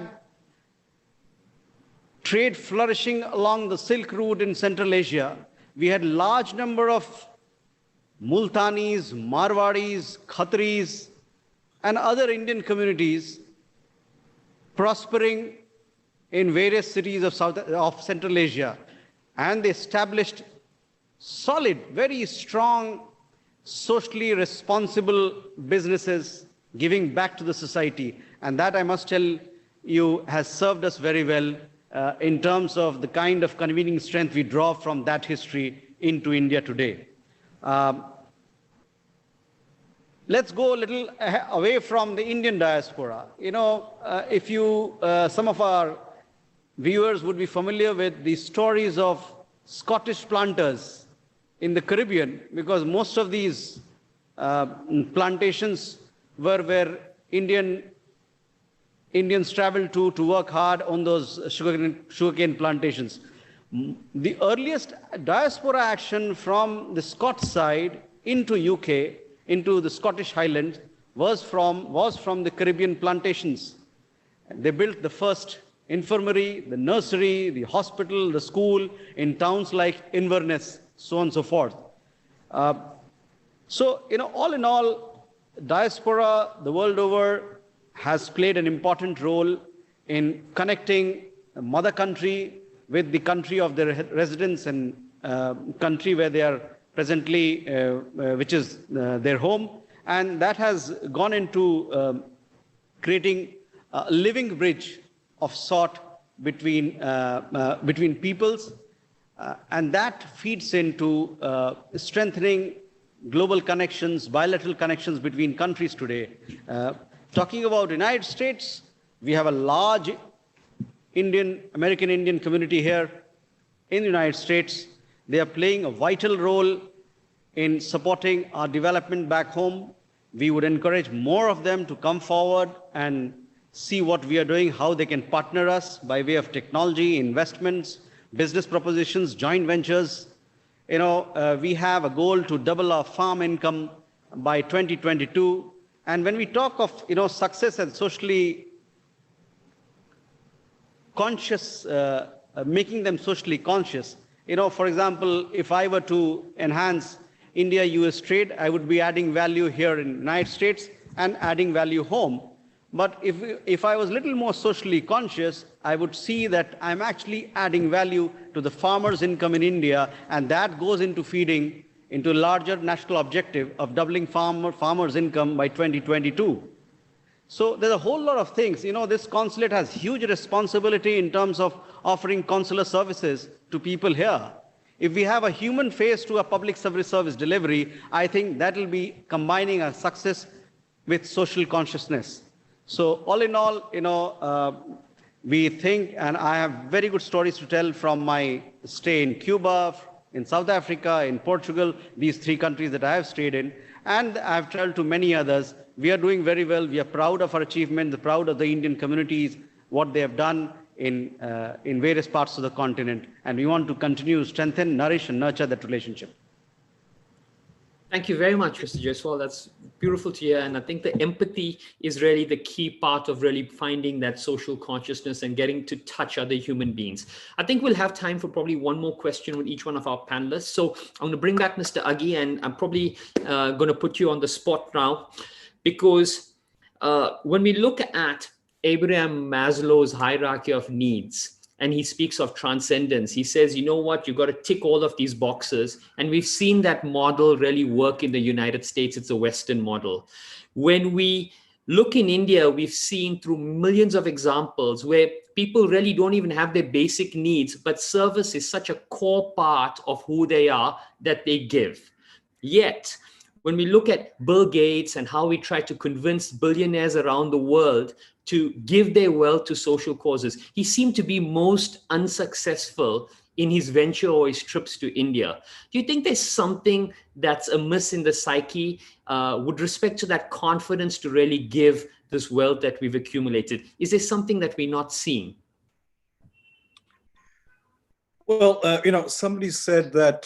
trade flourishing along the Silk Route in Central Asia, we had large number of Multanis, Marwadis, Khatris, and other Indian communities prospering in various cities of Central Asia. And they established solid, very strong, socially responsible businesses giving back to the society. And that, I must tell you, has served us very well in terms of the kind of convening strength we draw from that history into India today. Let's go a little away from the Indian diaspora. If some of our viewers would be familiar with the stories of Scottish planters in the Caribbean, because most of these plantations were where Indians traveled to work hard on those sugarcane plantations. The earliest diaspora action from the Scots side into UK, into the Scottish Highlands, was from the Caribbean plantations. They built the first infirmary, the nursery, the hospital, the school in towns like Inverness, so on and so forth. So, all in all, diaspora the world over has played an important role in connecting the mother country with the country of their residence and country where they are presently, which is their home. And that has gone into creating a living bridge of sort between peoples. And that feeds into strengthening global connections, bilateral connections between countries today. Talking about the United States, we have a large American Indian community here in the United States. They are playing a vital role in supporting our development back home. We would encourage more of them to come forward and see what we are doing, how they can partner us by way of technology, investments, business propositions, joint ventures. We have a goal to double our farm income by 2022. And when we talk of, success and socially conscious, making them socially conscious, for example, if I were to enhance India-US trade, I would be adding value here in the United States and adding value home. But if I was a little more socially conscious, I would see that I'm actually adding value to the farmer's income in India, and that goes into feeding into a larger national objective of doubling farmers' income by 2022. So there's a whole lot of things. This consulate has huge responsibility in terms of offering consular services to people here. If we have a human face to a public service delivery, I think that will be combining a success with social consciousness. So all in all, we think, and I have very good stories to tell from my stay in Cuba, in South Africa, in Portugal, these 3 countries that I have stayed in, and I've traveled to many others. We are doing very well. We are proud of our achievements, proud of the Indian communities, what they have done in various parts of the continent, and we want to continue to strengthen, nourish, and nurture that relationship. Thank you very much, Mr. Jaiswal. That's beautiful to hear. And I think the empathy is really the key part of really finding that social consciousness and getting to touch other human beings. I think we'll have time for probably one more question with each one of our panelists. So I'm going to bring back Mr. Aghi, and I'm probably going to put you on the spot now, because when we look at Abraham Maslow's hierarchy of needs, and he speaks of transcendence, he says, you know what, you've got to tick all of these boxes. And we've seen that model really work in the United States. It's a Western model. When we look in India, we've seen through millions of examples where people really don't even have their basic needs, but service is such a core part of who they are that they give. Yet, when we look at Bill Gates and how we try to convince billionaires around the world to give their wealth to social causes, he seemed to be most unsuccessful in his venture or his trips to India. Do you think there's something that's amiss in the psyche with respect to that confidence to really give this wealth that we've accumulated? Is there something that we're not seeing? Well, somebody said that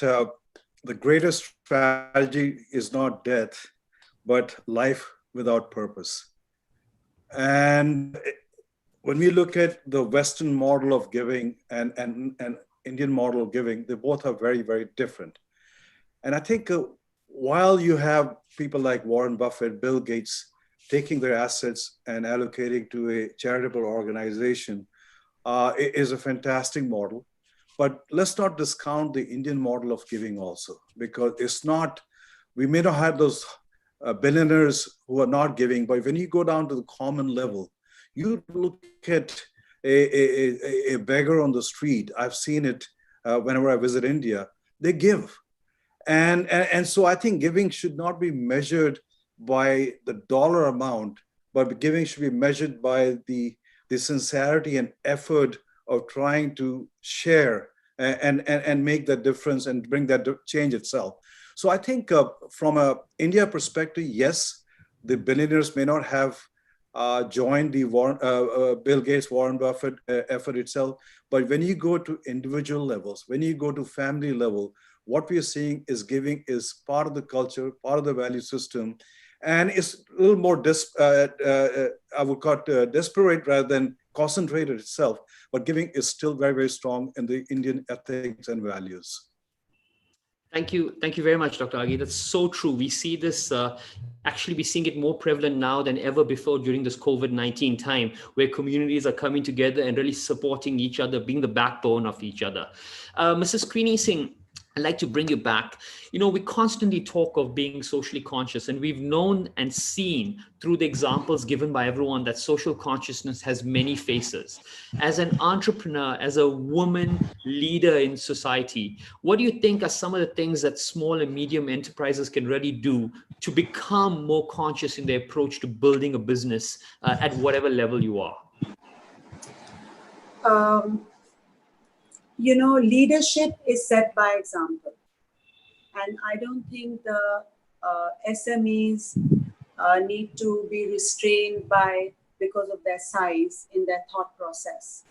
the greatest tragedy is not death, but life without purpose. And when we look at the Western model of giving and Indian model of giving, they both are very, very different. And I think while you have people like Warren Buffett, Bill Gates, taking their assets and allocating to a charitable organization, it is a fantastic model. But let's not discount the Indian model of giving also, because it's not, we may not have those billionaires who are not giving, but when you go down to the common level, you look at a beggar on the street. I've seen it whenever I visit India, they give. And so I think giving should not be measured by the dollar amount, but giving should be measured by the sincerity and effort of trying to share and make that difference and bring that change itself. So I think from a India perspective, yes, the billionaires may not have joined the Bill Gates, Warren Buffett effort itself, but when you go to individual levels, when you go to family level, what we are seeing is giving is part of the culture, part of the value system, and it's a little more, I would call it desperate rather than concentrated itself, but giving is still very, very strong in the Indian ethics and values. Thank you. Thank you very much, Dr. Aghi. That's so true. We see this, actually we're seeing it more prevalent now than ever before during this COVID-19 time, where communities are coming together and really supporting each other, being the backbone of each other. Mrs. Queenie Singh, I'd like to bring you back. You know, we constantly talk of being socially conscious, and we've known and seen through the examples given by everyone that social consciousness has many faces. As an entrepreneur, as a woman leader in society, what do you think are some of the things that small and medium enterprises can really do to become more conscious in their approach to building a business at whatever level you are? You know, leadership is set by example. And I don't think the SMEs need to be restrained because of their size in their thought process.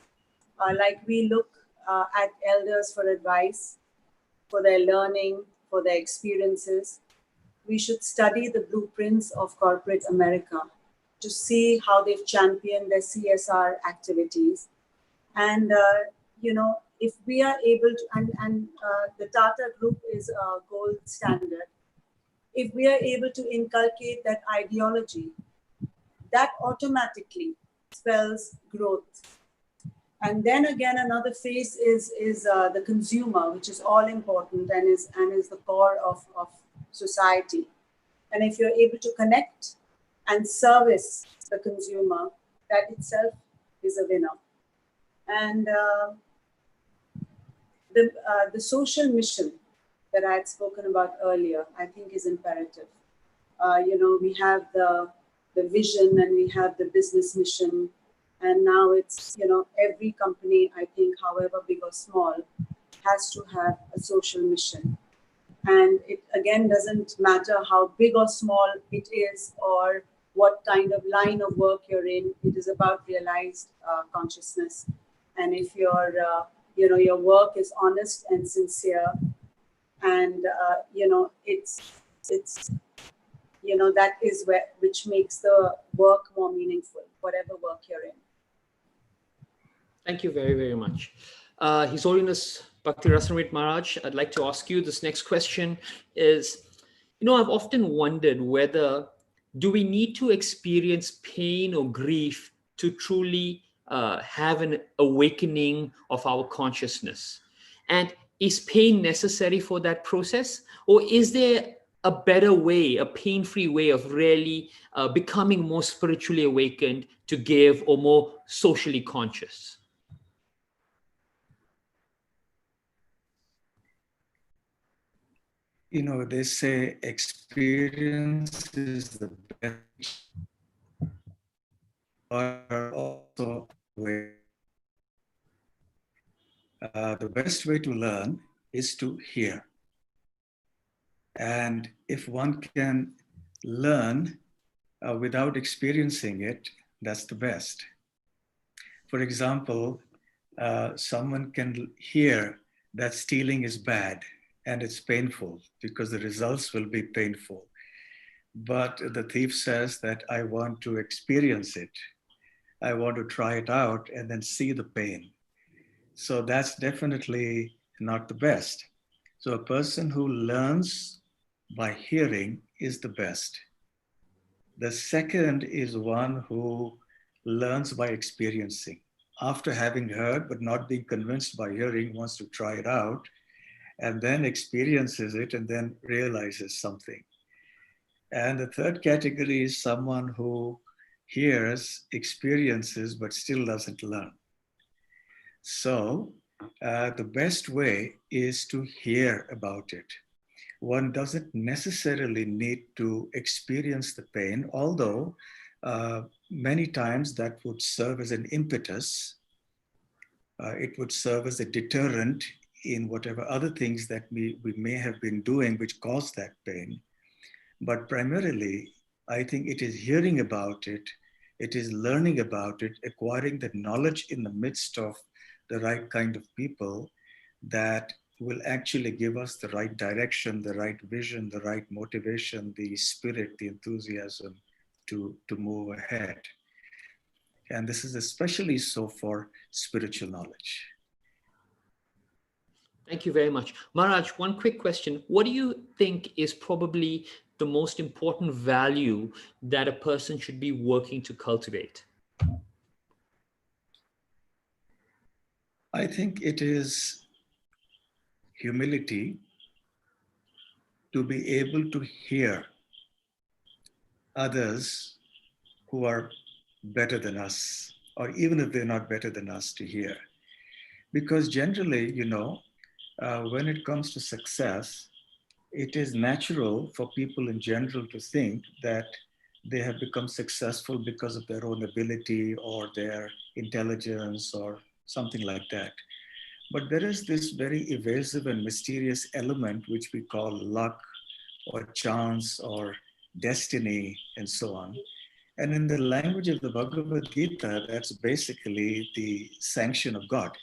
Like we look at elders for advice, for their learning, for their experiences. We should study the blueprints of corporate America to see how they've championed their CSR activities. And, if we are able to, and the Tata Group is a gold standard, if we are able to inculcate that ideology, that automatically spells growth. And then again, another phase is the consumer, which is all important and is the core of society. And if you're able to connect and service the consumer, that itself is a winner. And the social mission that I had spoken about earlier, I think is imperative. We have the vision and we have the business mission. And now it's, every company, I think, however big or small, has to have a social mission. And it, again, doesn't matter how big or small it is or what kind of line of work you're in. It is about realized consciousness. And if your work is honest and sincere, and that is which makes the work more meaningful, whatever work you're in. Thank you very, very much. His Holiness Bhakti Rasamrita Maharaj, I'd like to ask you this next question is, I've often wondered whether do we need to experience pain or grief to truly have an awakening of our consciousness? And is pain necessary for that process? Or is there a better way, a pain-free way of really becoming more spiritually awakened to give or more socially conscious? They say experience is the best, or also way. The best way to learn is to hear. And if one can learn without experiencing it, that's the best. For example, someone can hear that stealing is bad and it's painful because the results will be painful. But the thief says that I want to experience it. I want to try it out and then see the pain. So that's definitely not the best. So a person who learns by hearing is the best. The second is one who learns by experiencing. After having heard but not being convinced by hearing, wants to try it out, and then experiences it and then realizes something. And the third category is someone who hears, experiences, but still doesn't learn. So the best way is to hear about it. One doesn't necessarily need to experience the pain, although many times that would serve as an impetus. It would serve as a deterrent in whatever other things that we may have been doing which caused that pain. But primarily, I think it is hearing about it, it is learning about it, acquiring the knowledge in the midst of the right kind of people that will actually give us the right direction, the right vision, the right motivation, the spirit, the enthusiasm to move ahead. And this is especially so for spiritual knowledge. Thank you very much. Maharaj, one quick question. What do you think is probably the most important value that a person should be working to cultivate? I think it is humility, to be able to hear others who are better than us, or even if they're not better than us, to hear. Because generally, when it comes to success, it is natural for people in general to think that they have become successful because of their own ability or their intelligence or something like that. But there is this very evasive and mysterious element which we call luck or chance or destiny and so on. And in the language of the Bhagavad Gita, that's basically the sanction of God,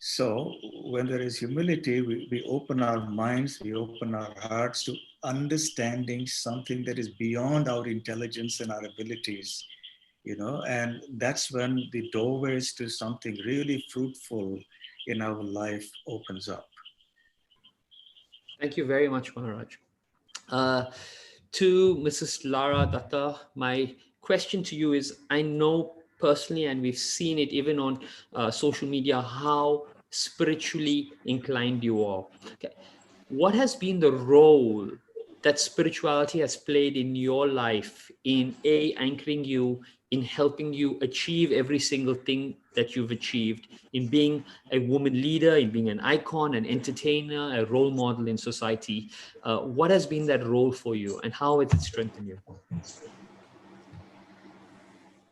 So when there is humility, we open our minds, we open our hearts to understanding something that is beyond our intelligence and our abilities, you know, and that's when the doorways to something really fruitful in our life opens up. Thank you very much, Maharaj. To Mrs. Lara Dutta, my question to you is, I know personally, and we've seen it even on social media, how spiritually inclined you are. Okay. What has been the role that spirituality has played in your life in anchoring you, in helping you achieve every single thing that you've achieved, in being a woman leader, in being an icon, an entertainer, a role model in society? What has been that role for you, and how has it strengthened you?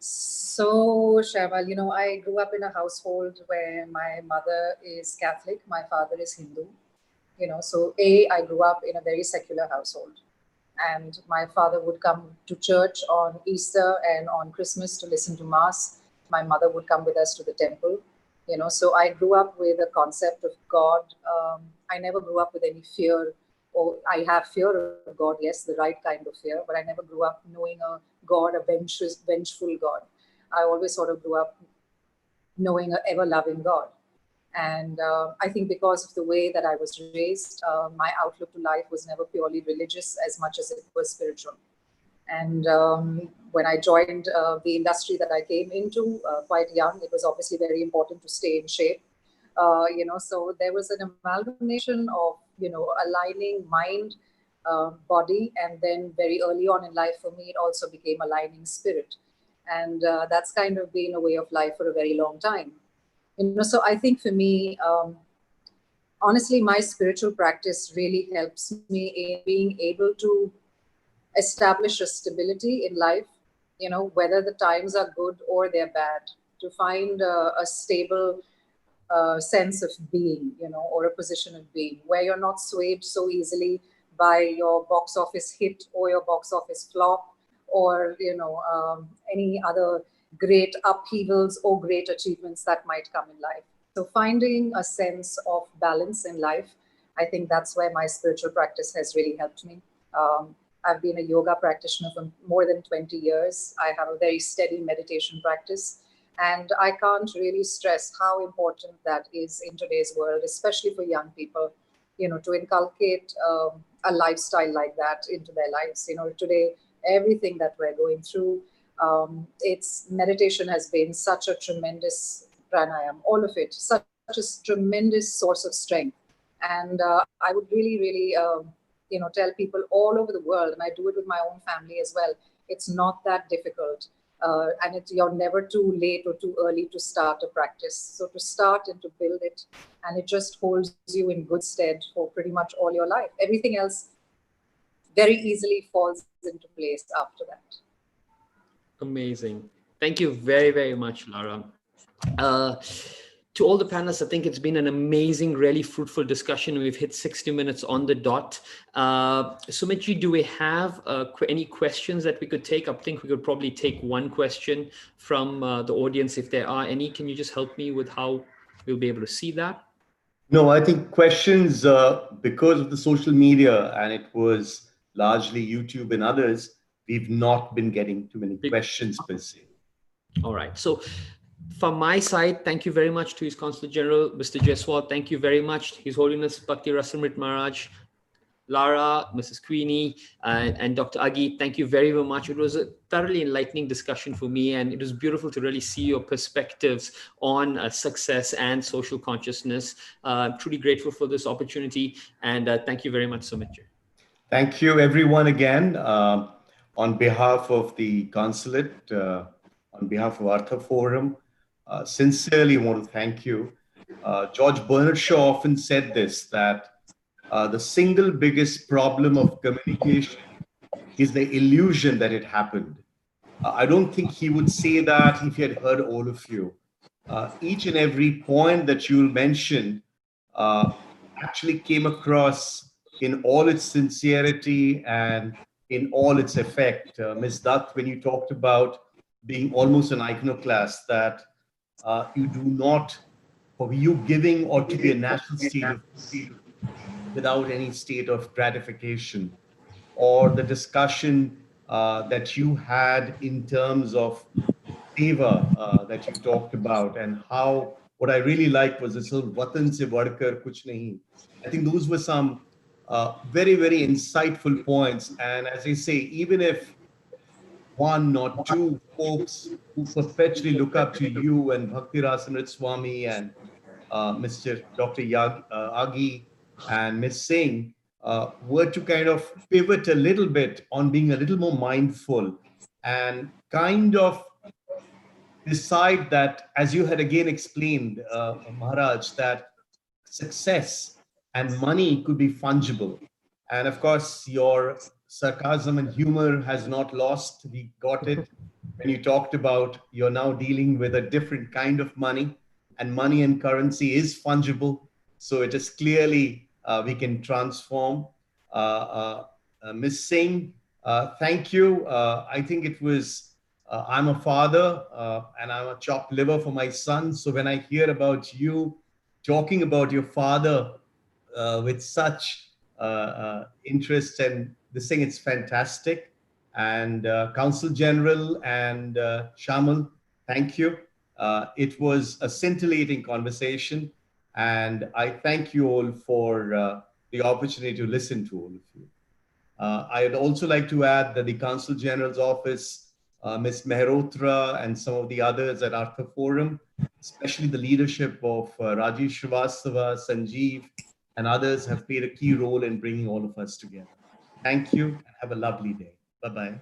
So, Shayamal, you know, I grew up in a household where my mother is Catholic, my father is Hindu. You know, so I grew up in a very secular household. And my father would come to church on Easter and on Christmas to listen to Mass. My mother would come with us to the temple. You know, so I grew up with a concept of God. I never grew up with any fear, or I have fear of God, yes, the right kind of fear, but I never grew up knowing a God, a vengeful God. I always sort of grew up knowing an ever-loving God. And I think because of the way that I was raised, my outlook to life was never purely religious as much as it was spiritual. And when I joined the industry that I came into quite young, it was obviously very important to stay in shape. You know, so there was an amalgamation of, you know, aligning mind, body, and then very early on in life for me, it also became aligning spirit. And that's kind of been a way of life for a very long time. You know, so I think for me, honestly, my spiritual practice really helps me in being able to establish a stability in life, you know, whether the times are good or they're bad, to find a stable sense of being, you know, or a position of being where you're not swayed so easily by your box office hit or your box office flop, or, you know, any other great upheavals or great achievements that might come in life. So finding a sense of balance in life, I think that's where my spiritual practice has really helped me. I've been a yoga practitioner for more than 20 years. I have a very steady meditation practice. And I can't really stress how important that is in today's world, especially for young people, you know, to inculcate a lifestyle like that into their lives. You know, today, everything that we're going through, it's meditation has been such a tremendous pranayam, all of it, such a tremendous source of strength. And I would really, you know, tell people all over the world, and I do it with my own family as well, it's not that difficult. And you're never too late or too early to start a practice. So to start and to build it, and it just holds you in good stead for pretty much all your life. Everything else very easily falls into place after that. Amazing. Thank you very, very much, Lara. To all the panelists, I think it's been an amazing, really fruitful discussion. We've hit 60 minutes on the dot. Sumitji, do we have any questions that we could take? I think we could probably take one question from the audience if there are any. Can you just help me with how we'll be able to see that? No, I think questions, because of the social media, and it was largely YouTube and others, we've not been getting too many questions per se. All right. So from my side, thank you very much to His Consulate General, Mr. Jaiswal. Thank you very much, His Holiness Bhakti Rasamrita Maharaj, Lara, Mrs. Queenie, and Dr. Aghi. Thank you very, very much. It was a thoroughly enlightening discussion for me, and it was beautiful to really see your perspectives on success and social consciousness. I'm truly grateful for this opportunity, and thank you very much, Sumitji. Thank you, everyone, again. On behalf of the Consulate, on behalf of Artha Forum, sincerely want to thank you. George Bernard Shaw often said this, that the single biggest problem of communication is the illusion that it happened. I don't think he would say that if he had heard all of you. Each and every point that you mentioned actually came across in all its sincerity and in all its effect. Ms. Dutt, when you talked about being almost an iconoclast, that you do not for you giving or to be a national state of without any state of gratification, or the discussion that you had in terms of favor that you talked about, and how what I really liked was this little Vatan se badkar kuch nahi. I think those were some very, very insightful points. And as I say, even if one or two folks who perpetually look up to you and Bhakti Rasamrita Swami and Mr. Dr. Aghi and Ms. Singh were to kind of pivot a little bit on being a little more mindful and kind of decide that, as you had again explained, Maharaj, that success and money could be fungible. And of course, your sarcasm and humor has not lost. We got it when you talked about you're now dealing with a different kind of money, and money and currency is fungible. So it is clearly we can transform. Ms. Singh, thank you. I think it was, I'm a father and I'm a chopped liver for my son. So when I hear about you talking about your father with such interest and this thing, it's fantastic. And Consul General and Shayamal, thank you. It was a scintillating conversation, and I thank you all for the opportunity to listen to all of you. I'd also like to add that the Consul General's office, Ms. Mehrotra and some of the others at Artha Forum, especially the leadership of Rajiv Srivastava, Sanjeev, and others have played a key role in bringing all of us together. Thank you and have a lovely day. Bye-bye.